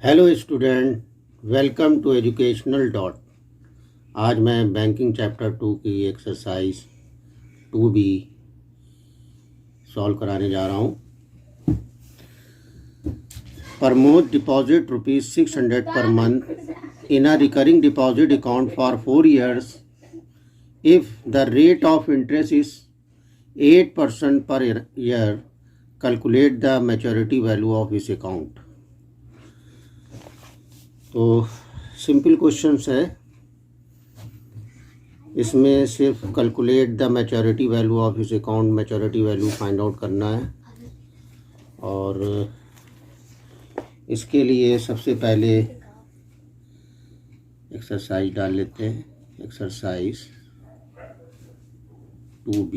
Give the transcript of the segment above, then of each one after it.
Hello student, welcome to educational dot. आज मैं banking chapter 2 की एक्सरसाइज 2B सॉल्व कराने जा रहा हूँ। Pramod deposit ₹600 per month in a recurring deposit account for 4 years. If the rate of interest is 8% per year, calculate the maturity value of his account. तो simple questions है, इसमें सिर्फ calculate the maturity value of his account, maturity value find out करना है। और इसके लिए सबसे पहले एक्सरसाइज डाल लेते हैं, exercise 2B,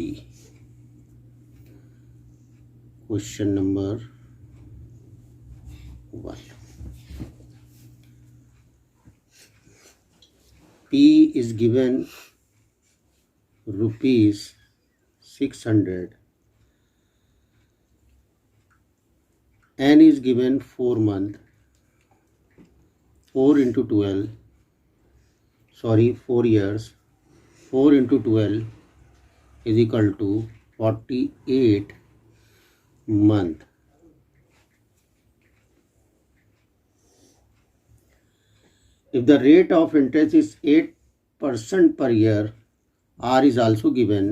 question number 1। P is given ₹600, N is given 4 month, 4 years, 4 into 12 is equal to 48 month. If the rate of interest is 8% per year, R is also given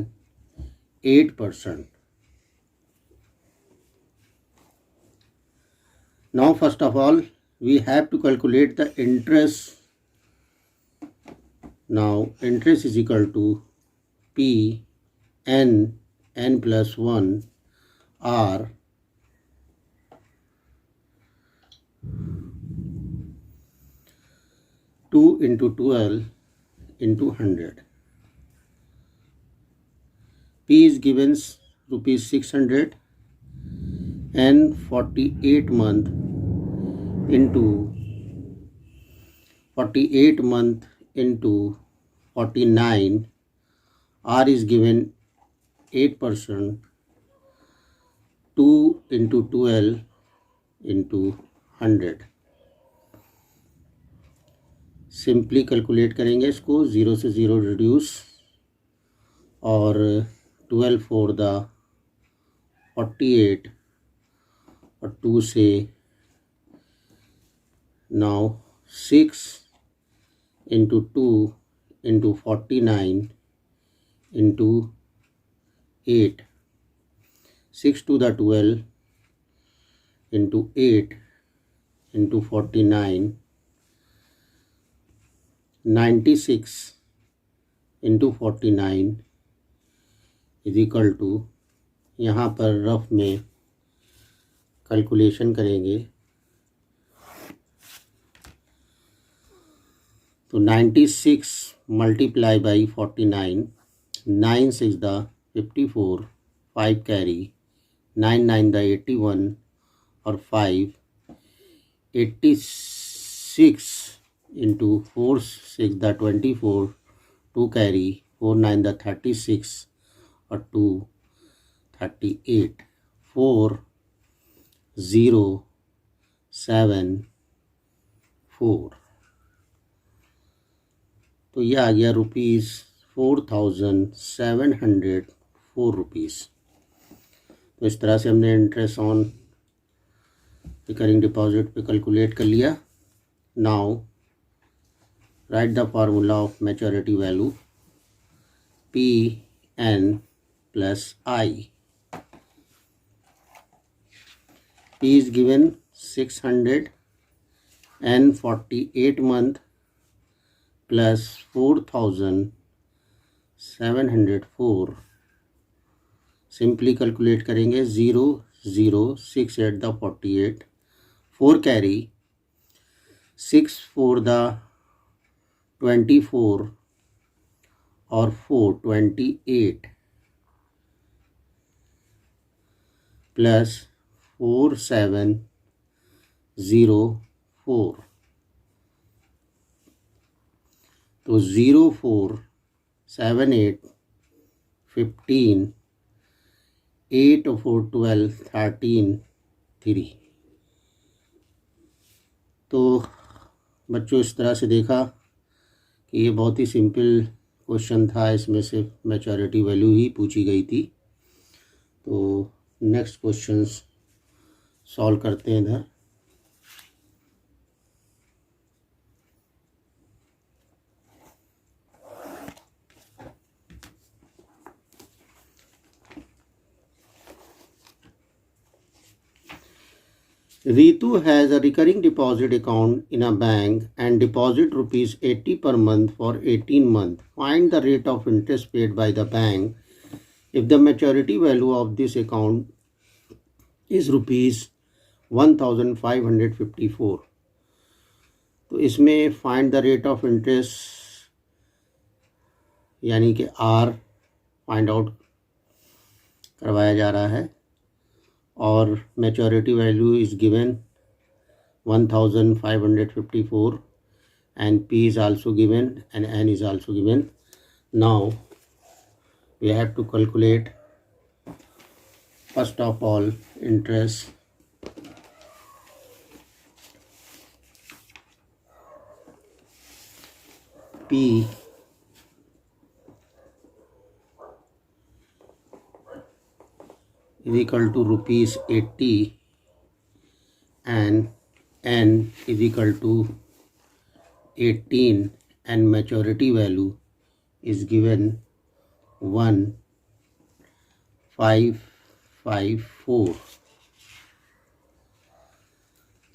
8%. Now first of all we have to calculate the interest. Now interest is equal to P n plus 1 R (2 into 12 into 100). P is given ₹600 and 48 month into 49. R is given 8%, 2 into 12 into 100। Simply calculate करेंगे इसको, 0 से 0 reduce, और 12 four the 48 और 2 से now 6 into 2 into 49 into 8, 6 to the 12 into 8 into 49, 96 into 49 is equal to, यहाँ पर rough में calculation करेंगे तो 96 multiply by 49, 9 6 the 54, 5 carry, 9 9 the 81 और 5, 86 into 4 6 the 24, 2 carry, 4 9 the 36 और 2 38, 4 0 7 4। तो यह आ गया ₹4704। तो इस तरह से हमने इंटरेस्ट ऑन रिकरिंग डिपॉजिट पे कैलकुलेट कर लिया। Now write the formula of maturity value, P(n) plus I. P is given 600 and 48 month plus 4704। Simply calculate करेंगे, 0 0 6 8 the 48, 4 carry, 6 4 the 24 और 4 28 प्लस 4704। तो 0 4 7 8 15, 8 4 12 13 3। तो बच्चों इस तरह से देखा कि ये बहुत ही सिंपल क्वेश्चन था, इसमें सिर्फ मैच्योरिटी वैल्यू ही पूछी गई थी। तो नेक्स्ट क्वेश्चन सॉल्व करते हैं इधर। Ritu has a recurring deposit account in a bank and deposit rupees 80 per month for 18 months. Find the rate of interest paid by the bank if the maturity value of this account is rupees 1554. तो इसमें find the rate of interest यानी कि are find out करवाया जा रहा है और maturity value is given 1554 and P is also given and N is also given. Now we have to calculate first of all interest. P is equal to rupees 80 and N is equal to 18 and maturity value is given 1554.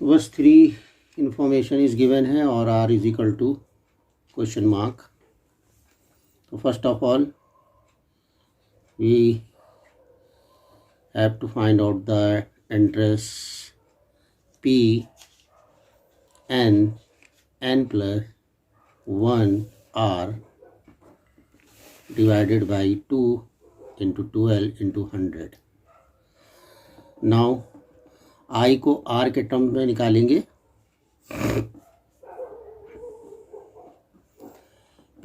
तो बस 3 information is given है और R is equal to question mark. तो first of all we have to find out the interest P n plus 1 R divided by 2 into 12 into 100. Now I को R के term में निकालेंगे.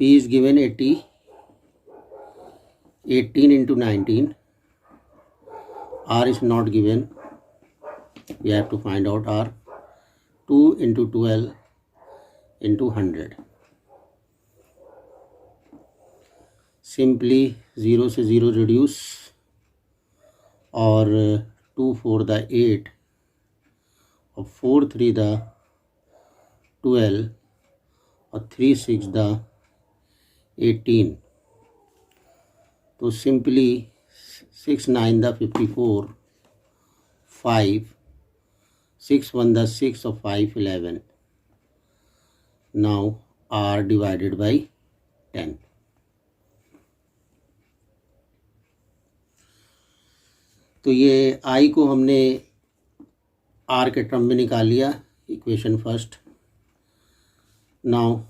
P is given 80, 18 into 19. R is not given. We have to find out R. 2 into 12 into 100. Simply 0 से 0 reduce और 2 4 the 8 और 4 3 the 12 और 3 6 the 18. तो simply 6 9 the 54, 5 6 1 the 6 of 5 11. Now R divided by 10. तो ये I को हमने R के टर्म में निकाल लिया. Equation first. Now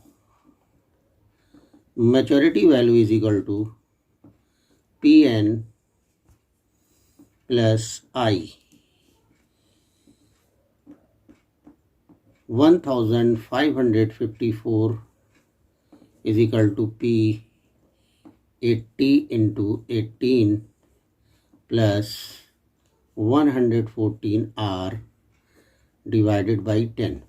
maturity value is equal to PN plus I. 1554 is equal to P 80 into 18 plus 114 R divided by 10.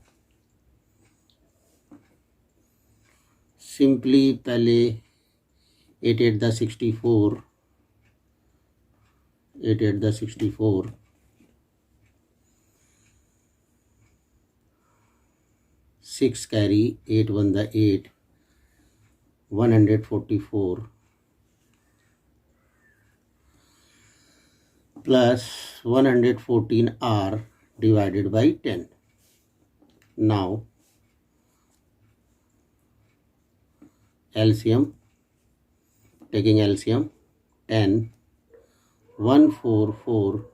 Simply पहले 8 8 the 64, 8 8 the 64, 6 carry, 8 1 the 8, 144 plus 114 R divided by 10. Now LCM, taking LCM, 10 144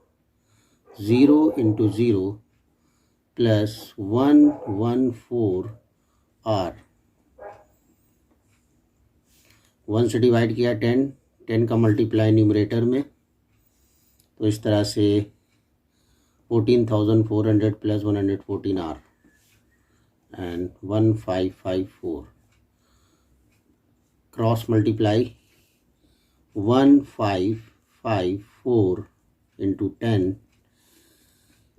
0 into 0 plus 114 R. 1 से divide किया 10, 10 का multiply numerator में, तो इस तरह से 14,400 plus 114 R and 1554. Cross multiply 1554 into 10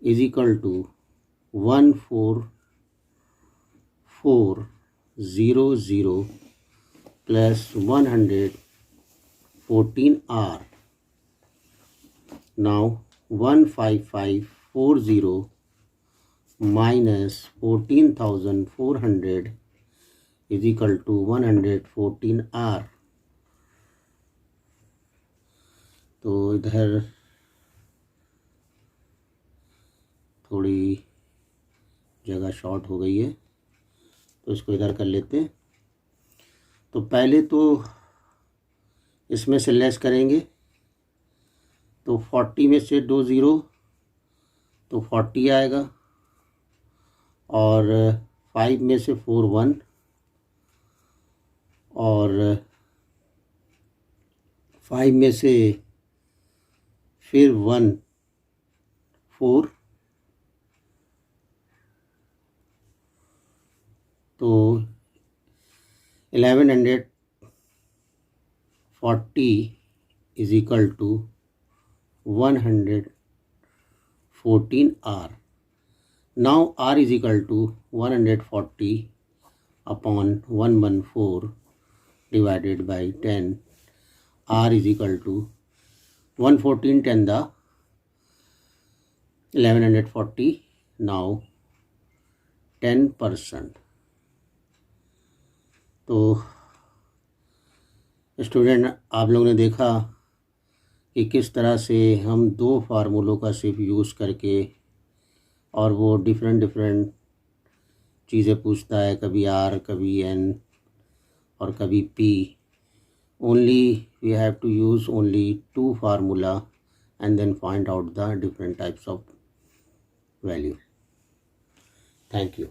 is equal to 14 15400 plus 114R. Now 15540 minus 14,400 is equal to 114R. तो इधर थोड़ी जगह शॉर्ट हो गई है, तो इसको इधर कर लेते हैं। तो पहले तो इसमें से लेस करेंगे, तो 40 में से 2 ज़ीरो तो 40 आएगा, और 5 में से 4 1, और 5 में से फिर 1 4, तो 1140 is equal to 114R. Now R is equal to 140 upon 114 divided by 10. R is equal to 114 10 the 1140. Now 10%. तो स्टूडेंट, आप लोगों ने देखा कि किस तरह से हम दो फार्मूलों का सिर्फ यूज़ करके, और वो डिफरेंट चीज़ें पूछता है, कभी R, कभी N और कभी P. Only we have to use only 2 formula and then find out the different types of value. Thank you.